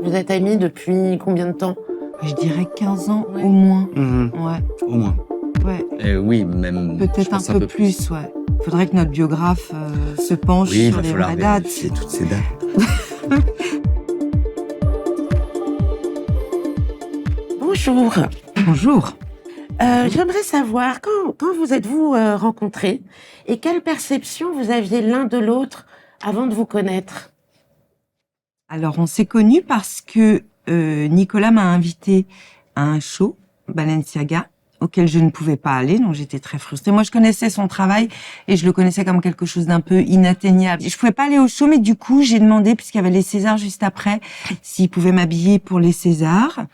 Vous êtes amis depuis combien de temps? Je dirais 15 ans au moins. Ouais. Au moins. Ouais. Et oui, même. Peut-être un peu plus, ouais. Faudrait que notre biographe se penche sur les vraies dates. Oui, toutes ces dates. Bonjour. Bonjour. J'aimerais savoir, quand vous êtes-vous rencontrés et quelle perception vous aviez l'un de l'autre avant de vous connaître? Alors, on s'est connus parce que Nicolas m'a invité à un show, Balenciaga, auquel je ne pouvais pas aller, donc j'étais très frustrée. Moi, je connaissais son travail et je le connaissais comme quelque chose d'un peu inatteignable. Je pouvais pas aller au show, mais du coup, j'ai demandé, puisqu'il y avait les Césars juste après, s'il pouvait m'habiller pour les Césars.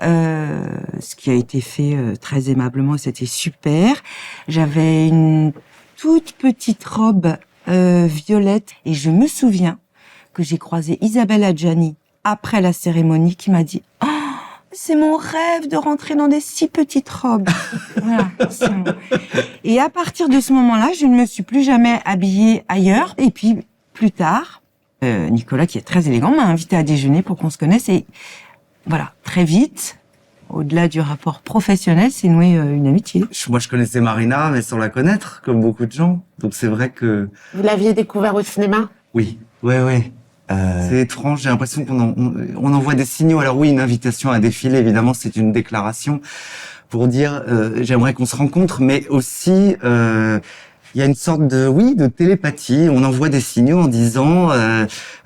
Ce qui a été fait très aimablement, c'était super. J'avais une toute petite robe violette et je me souviens que j'ai croisé Isabelle Adjani après la cérémonie qui m'a dit « Oh, c'est mon rêve de rentrer dans des si petites robes. » Voilà, c'est bon. Et à partir de ce moment-là, je ne me suis plus jamais habillée ailleurs. Et puis, plus tard, Nicolas, qui est très élégant, m'a invité à déjeuner pour qu'on se connaisse. Et voilà, très vite, au-delà du rapport professionnel, c'est noué une amitié. Moi, je connaissais Marina, mais sans la connaître, comme beaucoup de gens. Donc, c'est vrai que... Vous l'aviez découvert au cinéma? Oui, ouais. C'est étrange, j'ai l'impression on envoie des signaux. Alors oui, une invitation à défiler, évidemment, c'est une déclaration pour dire j'aimerais qu'on se rencontre, mais aussi il y a une sorte de télépathie. On envoie des signaux en disant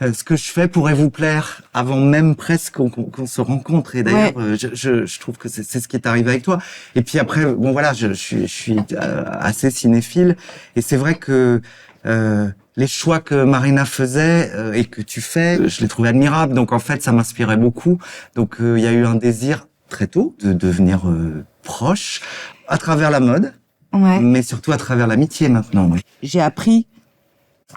ce que je fais pourrait vous plaire avant même presque qu'on se rencontre. Et d'ailleurs, je trouve que c'est ce qui est arrivé avec toi. Et puis après, bon voilà, je suis assez cinéphile et c'est vrai que les choix que Marina faisait et que tu fais, je les trouvais admirables. Donc en fait, ça m'inspirait beaucoup. Donc il y a eu un désir très tôt de devenir proche à travers la mode, mais surtout à travers l'amitié maintenant. Oui. J'ai appris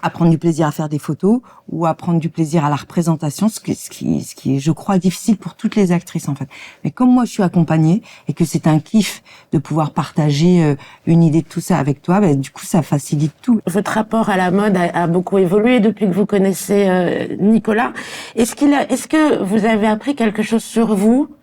à prendre du plaisir à faire des photos ou à prendre du plaisir à la représentation, ce qui est, je crois, difficile pour toutes les actrices en fait. Mais comme moi je suis accompagnée et que c'est un kiff de pouvoir partager une idée de tout ça avec toi, du coup ça facilite tout. Votre rapport à la mode a beaucoup évolué depuis que vous connaissez Nicolas. Est-ce que vous avez appris quelque chose sur vous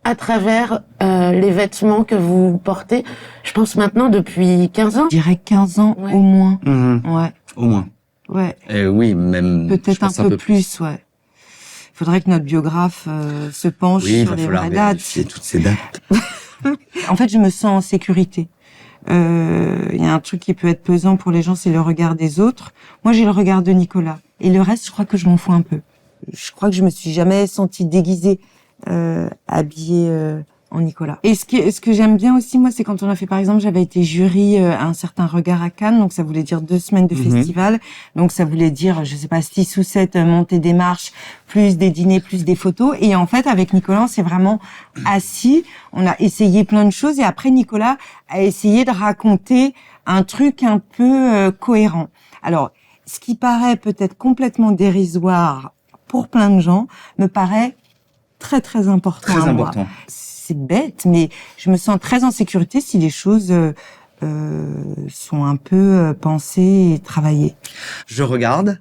à travers les vêtements que vous portez? Je pense maintenant depuis 15 ans. Je dirais 15 ans au moins. Ouais. Au moins. Ouais. Et oui, même peut-être un peu plus, ouais. Faudrait que notre biographe se penche sur les vraies dates. Toutes ces dates. En fait, je me sens en sécurité. Il y a un truc qui peut être pesant pour les gens, c'est le regard des autres. Moi, j'ai le regard de Nicolas. Et le reste, je crois que je m'en fous un peu. Je crois que je me suis jamais sentie déguisée, habillée en Nicolas. Et ce que j'aime bien aussi, moi, c'est quand on a fait, par exemple, j'avais été jury à un certain regard à Cannes, donc ça voulait dire 2 semaines de festival, donc ça voulait dire, je sais pas, 6 ou 7 montées des marches, plus des dîners, plus des photos. Et en fait, avec Nicolas, on s'est vraiment assis, on a essayé plein de choses, et après, Nicolas a essayé de raconter un truc un peu cohérent. Alors, ce qui paraît peut-être complètement dérisoire pour plein de gens, me paraît très, très important à moi. C'est bête, mais je me sens très en sécurité si les choses sont un peu pensées et travaillées. Je regarde,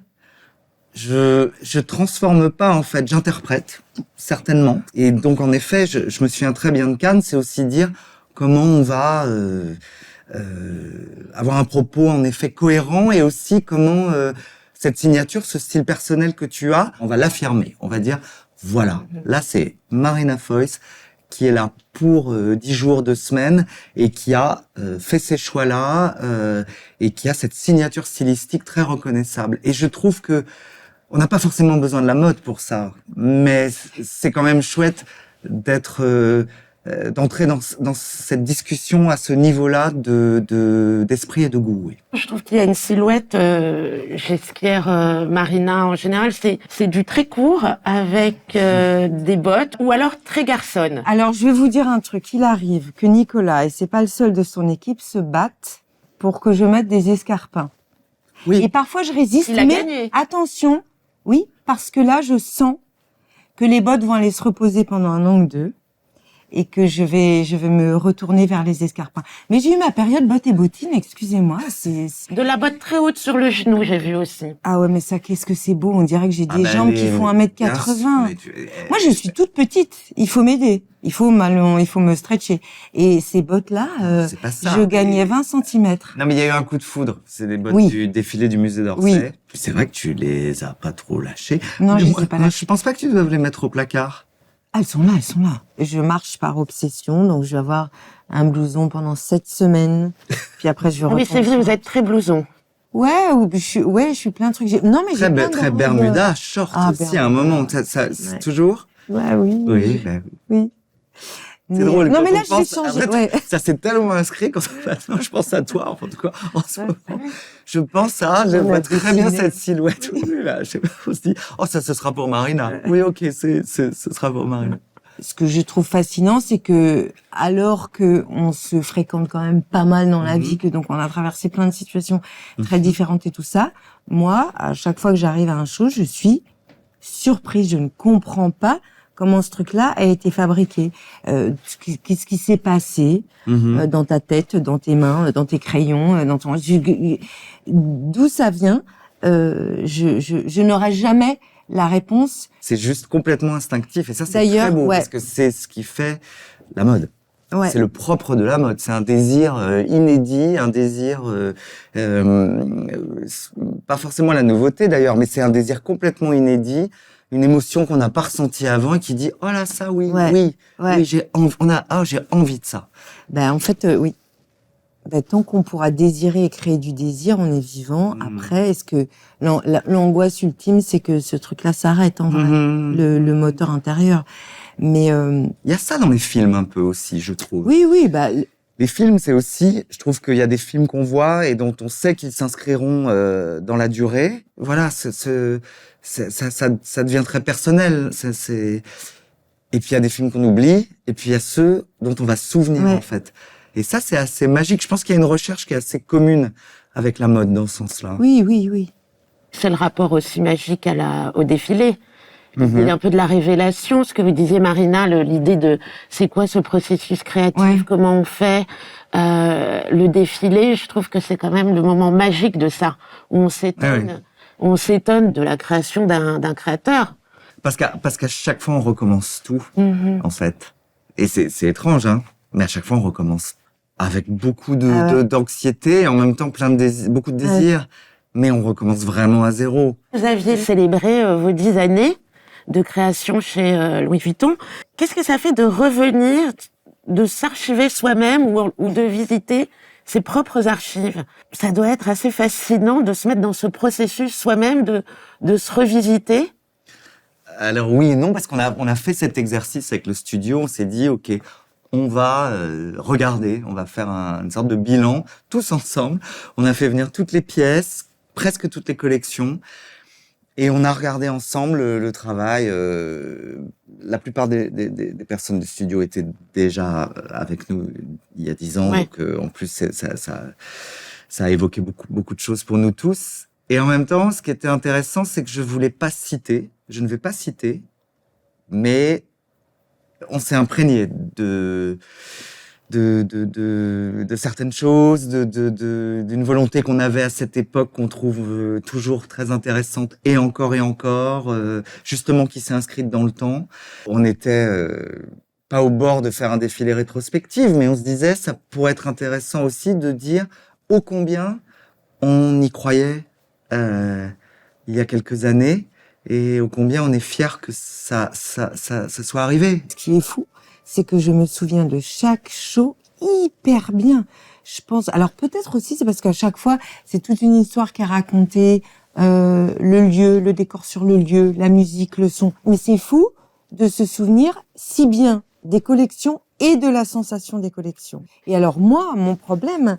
je transforme pas en fait, j'interprète certainement. Et donc en effet, je me souviens très bien de Cannes, c'est aussi dire comment on va avoir un propos en effet cohérent et aussi comment cette signature, ce style personnel que tu as, on va l'affirmer, on va dire voilà, là c'est Marina Foïs qui est là pour 10 jours, 2 semaines et qui a fait ces choix-là et qui a cette signature stylistique très reconnaissable. Et je trouve que on n'a pas forcément besoin de la mode pour ça, mais c'est quand même chouette d'entrer dans cette discussion à ce niveau-là d'esprit et de goût. Oui. Je trouve qu'il y a une silhouette chez Skier Marina en général, c'est du très court avec des bottes ou alors très garçonne. Alors je vais vous dire un truc, il arrive que Nicolas, et c'est pas le seul de son équipe, se battent pour que je mette des escarpins. Oui. Et parfois je résiste, mais gagné. Attention, oui, parce que là je sens que les bottes vont aller se reposer pendant 1 an ou 2. et que je vais me retourner vers les escarpins. Mais j'ai eu ma période bottes et bottines, excusez-moi, De la botte très haute sur le genou, j'ai vu aussi. Ah ouais, mais ça, qu'est-ce que c'est beau. On dirait que j'ai des bah, jambes qui font 1m80. Moi, je suis toute petite. Il faut m'aider. Il faut me stretcher. Et ces bottes-là, c'est pas ça. je gagnais 20 centimètres. Non, mais il y a eu un coup de foudre. C'est les bottes Oui. du défilé du musée d'Orsay. Oui. C'est vrai que tu les as pas trop lâchées. Non, Mais je moi, sais pas moi, lâcher. je pense pas que tu dois les mettre au placard. Ah, elles sont là, elles sont là. Je marche par obsession, donc je vais avoir un blouson pendant 7 semaines. Puis après, je vais Ah oui, c'est vrai, vous êtes très blouson. Ouais, je suis plein de trucs. Non, mais j'ai plein de Très robes, Bermuda, short Ah, aussi, à un Bermuda. moment. Ça, Ouais. toujours? Ouais, oui. Oui, ben, Oui. c'est drôle. Non, quand mais on là, je vais pense- changer. Arrête, Ouais. Ça s'est tellement inscrit quand maintenant je pense à toi, en tout cas, en ce moment. Je pense à, je On vois a très bien dessiné. cette silhouette. Oui, là, je sais pas, on se dit, oh, ça, ce sera pour Marina. Oui, ok, ce sera pour Marina. Ce que je trouve fascinant, c'est que alors que on se fréquente quand même pas mal dans la vie, que donc on a traversé plein de situations très différentes et tout ça, moi, à chaque fois que j'arrive à un show, je suis surprise. Je ne comprends pas comment ce truc-là a été fabriqué. Qu'est-ce qui s'est passé dans ta tête, dans tes mains, dans tes crayons, dans ton... D'où ça vient je n'aurai jamais la réponse. C'est juste complètement instinctif et ça, c'est D'ailleurs, très beau ouais. parce que c'est ce qui fait la mode. Ouais. C'est le propre de la mode. C'est un désir inédit, un désir pas forcément la nouveauté d'ailleurs, mais c'est un désir complètement inédit, une émotion qu'on n'a pas ressentie avant et qui dit oh là ça oui Ouais. oui Ouais. oui j'ai envie de ça. Ben en fait oui. Ben, tant qu'on pourra désirer et créer du désir, on est vivant. Après, est-ce que l'angoisse ultime, c'est que ce truc-là s'arrête en vrai, le moteur intérieur. Mais Il y a ça dans les films un peu aussi, je trouve. oui, bah Les films, c'est aussi, je trouve qu'il y a des films qu'on voit et dont on sait qu'ils s'inscriront dans la durée. Voilà, ça devient très personnel. Et puis il y a des films qu'on oublie, et puis il y a ceux dont on va se souvenir Ouais. en fait. Et ça, c'est assez magique. Je pense qu'il y a une recherche qui est assez commune avec la mode dans ce sens-là. oui. C'est le rapport aussi magique au défilé. Mhm. Il y a un peu de la révélation, ce que vous disiez Marina, l'idée de c'est quoi ce processus créatif, Ouais. comment on fait le défilé. Je trouve que c'est quand même le moment magique de ça, où on s'étonne, Ah oui. on s'étonne de la création d'un créateur. Parce qu'à chaque fois, on recommence tout, Mhm. en fait. Et c'est étrange, hein. Mais à chaque fois, on recommence avec beaucoup Ah ouais. d'anxiété et en même temps beaucoup de désirs. Mais on recommence vraiment à zéro. Vous aviez célébré vos 10 années de création chez Louis Vuitton. Qu'est-ce que ça fait de revenir, de s'archiver soi-même ou de visiter ses propres archives? Ça doit être assez fascinant de se mettre dans ce processus soi-même, de se revisiter. Alors oui et non, parce qu'on a fait cet exercice avec le studio. On s'est dit, OK, on va regarder, on va faire une sorte de bilan, tous ensemble. On a fait venir toutes les pièces, presque toutes les collections. Et on a regardé ensemble le travail. La plupart des personnes du studio étaient déjà avec nous il y a 10 ans. Ouais. Donc, en plus, ça a évoqué beaucoup de choses pour nous tous. Et en même temps, ce qui était intéressant, c'est que je ne vais pas citer, mais on s'est imprégné de certaines choses, d'une volonté qu'on avait à cette époque qu'on trouve toujours très intéressante et encore, justement qui s'est inscrite dans le temps. On était pas au bord de faire un défilé rétrospectif, mais on se disait ça pourrait être intéressant aussi de dire ô combien on y croyait il y a quelques années et ô combien on est fiers que ça soit arrivé. Ce qui est fou, c'est que je me souviens de chaque show hyper bien. Je pense, alors peut-être aussi c'est parce qu'à chaque fois c'est toute une histoire qui est racontée, le lieu, le décor sur le lieu, la musique, le son. Mais c'est fou de se souvenir si bien des collections et de la sensation des collections. Et alors moi, mon problème,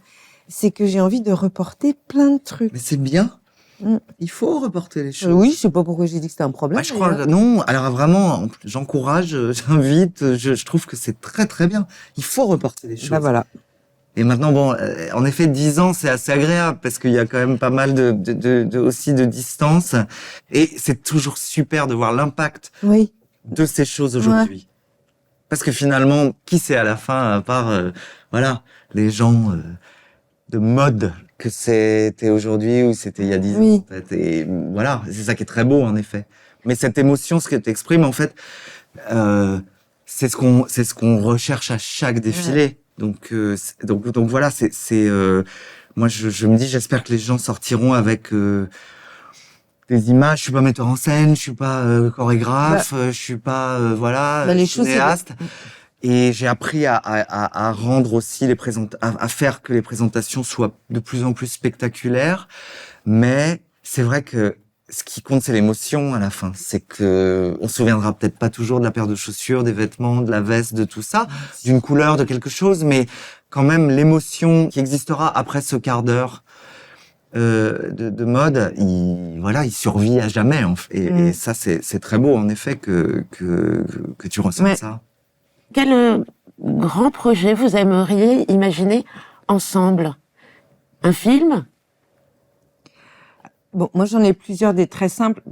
c'est que j'ai envie de reporter plein de trucs. Mais c'est bien. Il faut reporter les choses. Oui, je sais pas pourquoi j'ai dit que c'était un problème. Ouais, je crois, non. Alors vraiment, j'encourage, j'invite, je trouve que c'est très très bien. Il faut reporter les choses. Bah voilà. Et maintenant, bon, en effet, 10 ans, c'est assez agréable parce qu'il y a quand même pas mal aussi de distance. Et c'est toujours super de voir l'impact Oui. de ces choses aujourd'hui. Parce que finalement, qui c'est à la fin, à part, voilà, les gens de mode que c'était aujourd'hui ou c'était il y a 10 ans, en fait. Et voilà, c'est ça qui est très beau, en effet. Mais cette émotion, ce que tu exprimes, en fait, c'est ce qu'on recherche à chaque défilé. Donc voilà, moi, je me dis, j'espère que les gens sortiront avec des images. Je suis pas metteur en scène, je suis pas chorégraphe, je suis pas les cinéaste. Et j'ai appris à rendre aussi à faire que les présentations soient de plus en plus spectaculaires. Mais c'est vrai que ce qui compte, c'est l'émotion à la fin. C'est que on se souviendra peut-être pas toujours de la paire de chaussures, des vêtements, de la veste, de tout ça, d'une couleur, de quelque chose, mais quand même l'émotion qui existera après ce quart d'heure de mode, il survit à jamais. Et ça, c'est très beau en effet que tu ressens ça. Quel grand projet vous aimeriez imaginer ensemble? Un film? Bon, moi j'en ai plusieurs, des très simples,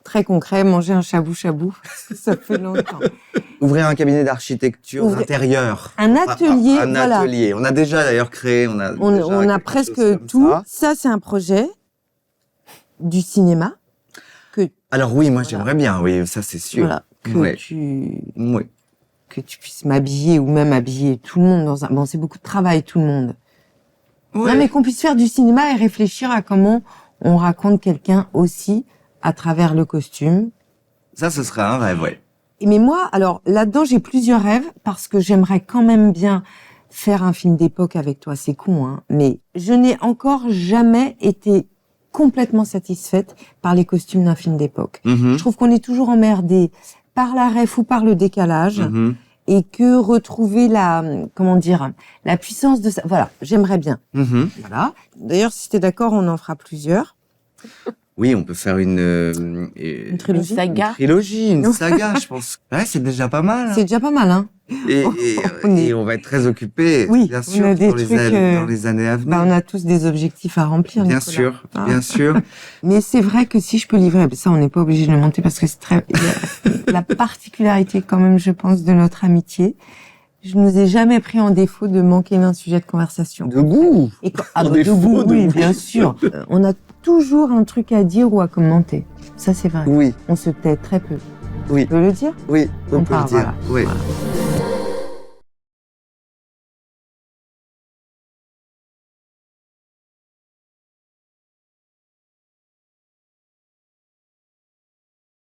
très concrets. Manger un shabu-shabu, ça fait longtemps. Ouvrir un cabinet d'architecture intérieur. Un atelier, un atelier. On a déjà d'ailleurs créé, on a presque tout. Ça, c'est un projet. Du cinéma. Alors oui, moi j'aimerais bien, oui, ça c'est sûr. Voilà, que tu puisses m'habiller ou même habiller tout le monde dans un... Bon, c'est beaucoup de travail, tout le monde. Ouais. Non, mais qu'on puisse faire du cinéma et réfléchir à comment on raconte quelqu'un aussi à travers le costume. Ça, ce serait un rêve, ouais. Mais moi, alors, là-dedans, j'ai plusieurs rêves parce que j'aimerais quand même bien faire un film d'époque avec toi. C'est con, hein. Mais je n'ai encore jamais été complètement satisfaite par les costumes d'un film d'époque. Je trouve qu'on est toujours emmerdé par la ref ou par le décalage, et que retrouver la puissance de ça. Voilà, j'aimerais bien. Voilà. D'ailleurs, si t'es d'accord, on en fera plusieurs. Oui, on peut faire une trilogie. Une saga, je pense. Ouais, c'est déjà pas mal. Hein. C'est déjà pas mal, hein. Et on va être très occupés, bien sûr, dans les années à venir. On a tous des objectifs à remplir. Bien sûr, bien sûr. Mais c'est vrai que si je peux livrer, ça, on n'est pas obligé de le monter parce que c'est très, la particularité quand même, je pense, de notre amitié. Je nous ai jamais pris en défaut de manquer d'un sujet de conversation. De goût. De goût, oui, bien sûr. On a toujours un truc à dire ou à commenter. Ça, c'est vrai. Oui. On se tait très peu. Oui. On peut le dire? Oui, on peut le dire. Voilà. Oui. Voilà.